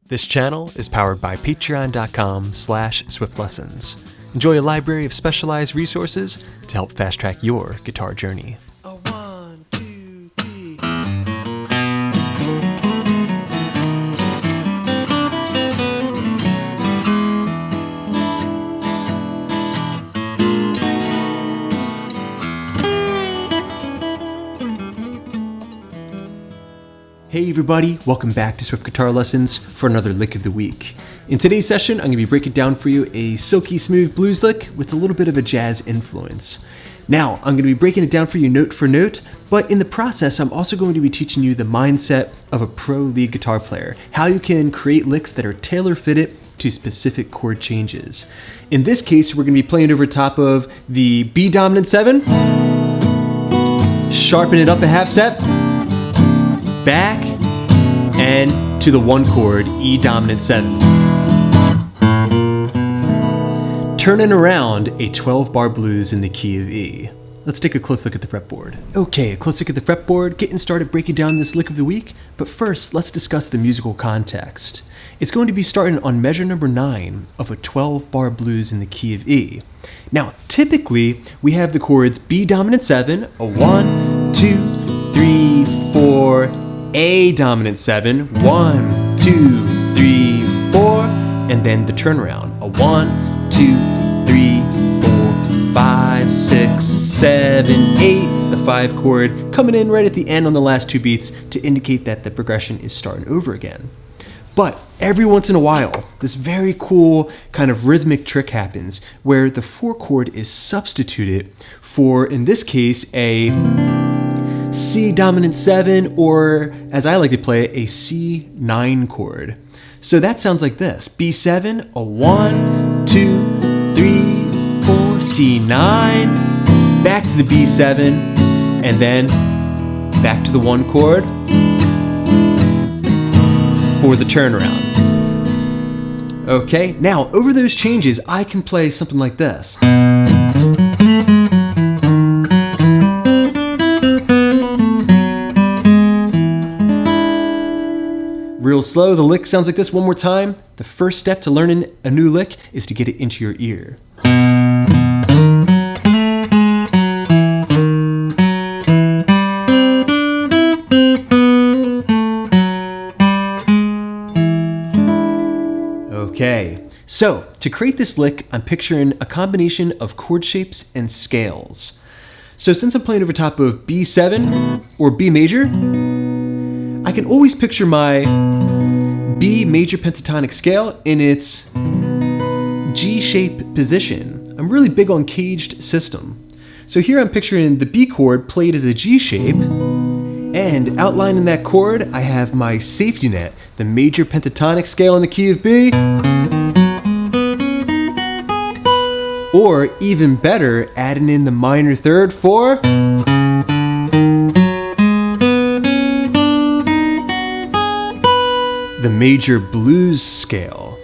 This channel is powered by patreon.com/swiftlessons. Enjoy a library of specialized resources to help fast-track your guitar journey. One, two, three. Hey everybody, welcome back to Swift Guitar Lessons for another lick of the week. In today's session, I'm going to be breaking down for you a silky smooth blues lick with a little bit of a jazz influence. Now, I'm going to be breaking it down for you note for note, but in the process, I'm also going to be teaching you the mindset of a pro lead guitar player, how you can create licks that are tailor-fitted to specific chord changes. In this case, we're going to be playing over top of the B dominant 7, sharpen it up a half step, back, and to the 1 chord, E dominant 7. Turning around a 12-bar blues in the key of E. Let's take a close look at the fretboard. Okay, a close look at the fretboard, getting started breaking down this lick of the week, but first, let's discuss the musical context. It's going to be starting on measure number 9 of a 12-bar blues in the key of E. Now, typically, we have the chords B dominant 7, a 1, 2, 3, 4, A dominant 7, 1, 2, 3, 4, and then the turnaround, a 1, 2, 3, 4, 5, 6, 7, 8, the 5 chord coming in right at the end on the last 2 beats to indicate that the progression is starting over again. But every once in a while, this very cool kind of rhythmic trick happens where the 4 chord is substituted for, in this case, a C dominant 7, or as I like to play, a C9 chord. So that sounds like this. B7, a 1, 2, 3, 4, C9, back to the B7, and then back to the 1 chord for the turnaround. Okay, now over those changes, I can play something like this. Real slow, the lick sounds like this one more time. The first step to learning a new lick is to get it into your ear. Okay, so to create this lick, I'm picturing a combination of chord shapes and scales. So since I'm playing over top of B7 or B major, I can always picture my B major pentatonic scale in its G-shape position. I'm really big on CAGED system. So here I'm picturing the B chord played as a G shape, and outlining that chord, I have my safety net, the major pentatonic scale in the key of B, or even better, adding in the minor third for the major blues scale.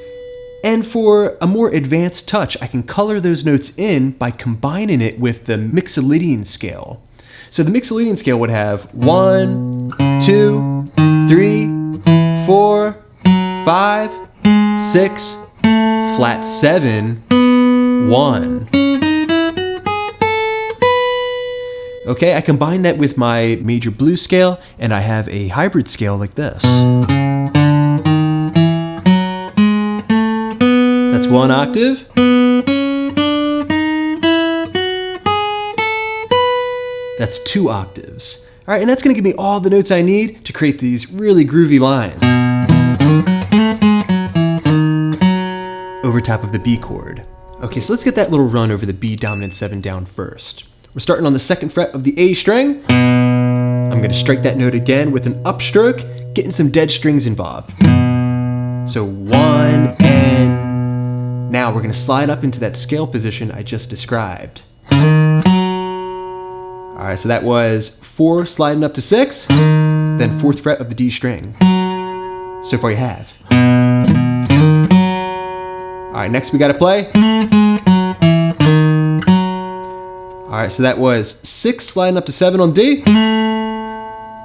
And for a more advanced touch, I can color those notes in by combining it with the mixolydian scale. So the mixolydian scale would have 1, 2, 3, 4, 5, 6, flat 7, 1. Okay, I combine that with my major blues scale, and I have a hybrid scale like this. That's 1 octave. That's 2 octaves. All right, and that's gonna give me all the notes I need to create these really groovy lines. Over top of the B chord. Okay, so let's get that little run over the B dominant 7 down first. We're starting on the 2nd fret of the A string. I'm gonna strike that note again with an upstroke, getting some dead strings involved. So 1, and now we're gonna slide up into that scale position I just described. All right, so that was 4 sliding up to 6, then 4th fret of the D string. So far you have. All right, next we gotta play. All right, so that was 6 sliding up to 7 on D,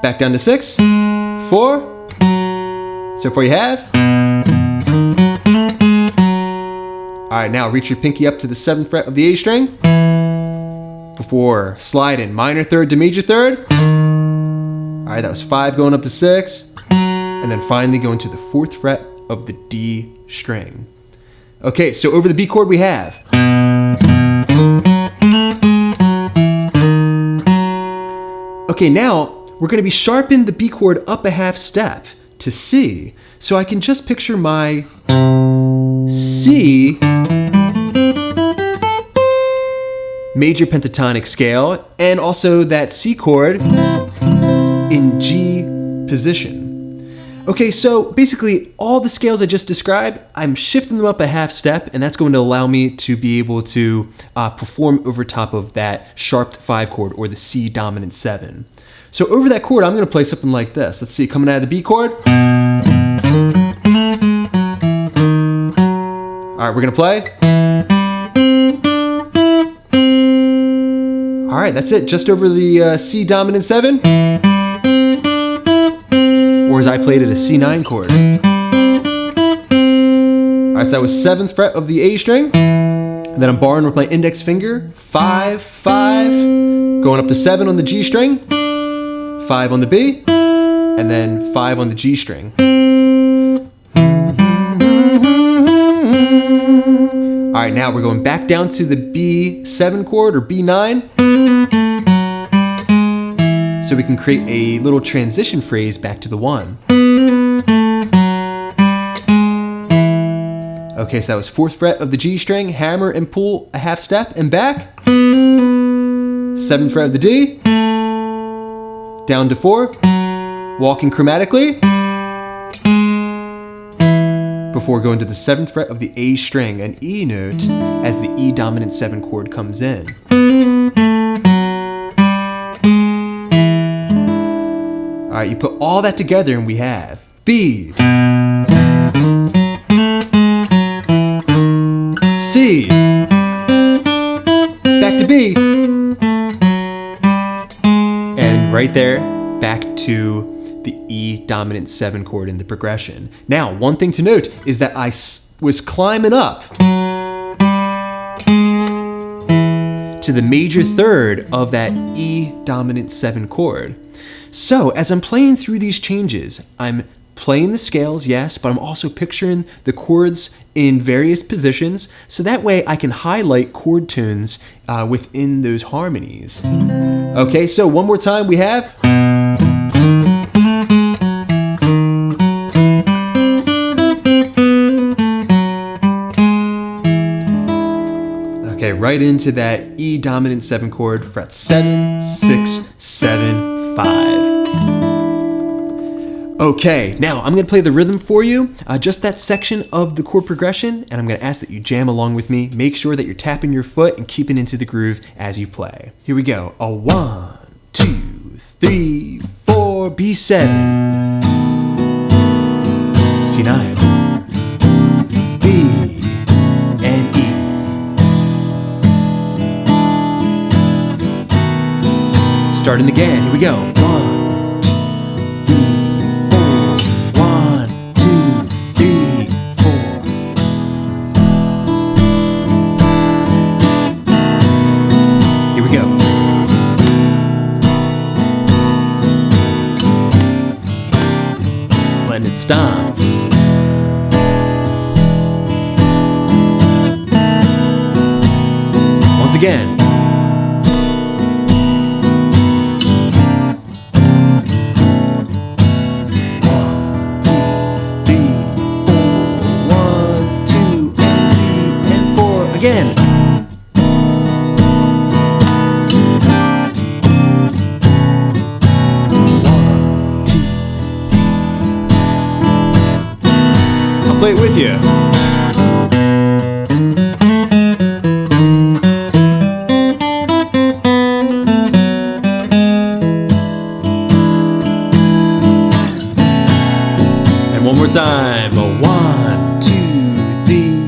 back down to 6, 4, so far you have. All right, now reach your pinky up to the 7th fret of the A string before sliding minor third to major third. All right, that was 5 going up to 6, and then finally going to the 4th fret of the D string. Okay, so over the B chord we have. Okay, now we're going to be sharpening the B chord up a half step to C. So I can just picture my C major pentatonic scale and also that C chord in G position. Okay, so basically all the scales I just described, I'm shifting them up a half step, and that's going to allow me to be able to perform over top of that sharped 5 chord or the C dominant 7. So over that chord, I'm going to play something like this. Let's see, coming out of the B chord. All right, we're going to play. All right, that's it, just over the C dominant 7. Or as I played it, a C9 chord. All right, so that was 7th fret of the A string. And then I'm barring with my index finger, 5, 5, going up to 7 on the G string, 5 on the B, and then 5 on the G string. All right, now we're going back down to the B7 chord or B9. So we can create a little transition phrase back to the 1. Okay, so that was 4th fret of the G string, hammer and pull a half step and back. 7th fret of the D, down to 4, walking chromatically, before going to the 7th fret of the A string, an E note as the E dominant 7 chord comes in. All right, you put all that together and we have B, C, back to B, and right there, back to the E dominant 7 chord in the progression. Now, one thing to note is that I was climbing up to the major third of that E dominant 7 chord. So as I'm playing through these changes, I'm playing the scales, yes, but I'm also picturing the chords in various positions, so that way I can highlight chord tunes within those harmonies. Okay, so one more time we have. Okay, right into that E dominant 7 chord, fret 7, 6, 7, 5. Okay, now I'm going to play the rhythm for you, just that section of the chord progression, and I'm going to ask that you jam along with me. Make sure that you're tapping your foot and keeping into the groove as you play. Here we go. A 1, 2, 3, 4, B7, C9, B, and E. Starting again, here we go. 1, 2, 3, 4. Here we go. Letting it stomp. Once again. Again. I'll play it with you. And one more time. A 1, 2, 3.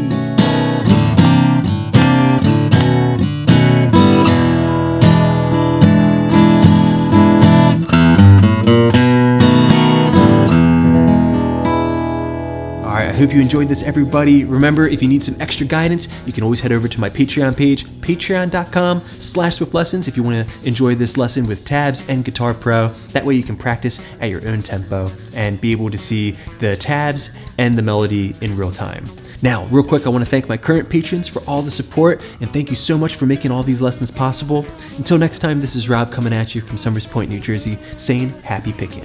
I hope hope you enjoyed this, everybody. Remember, if you need some extra guidance, you can always head over to my Patreon page, patreon.com/swiftlessons, if you want to enjoy this lesson with tabs and Guitar Pro. That way you can practice at your own tempo and be able to see the tabs and the melody in real time. Now, real quick, I want to thank my current patrons for all the support, and thank you so much for making all these lessons possible. Until next time, this is Rob coming at you from Summers Point, New Jersey, saying happy picking.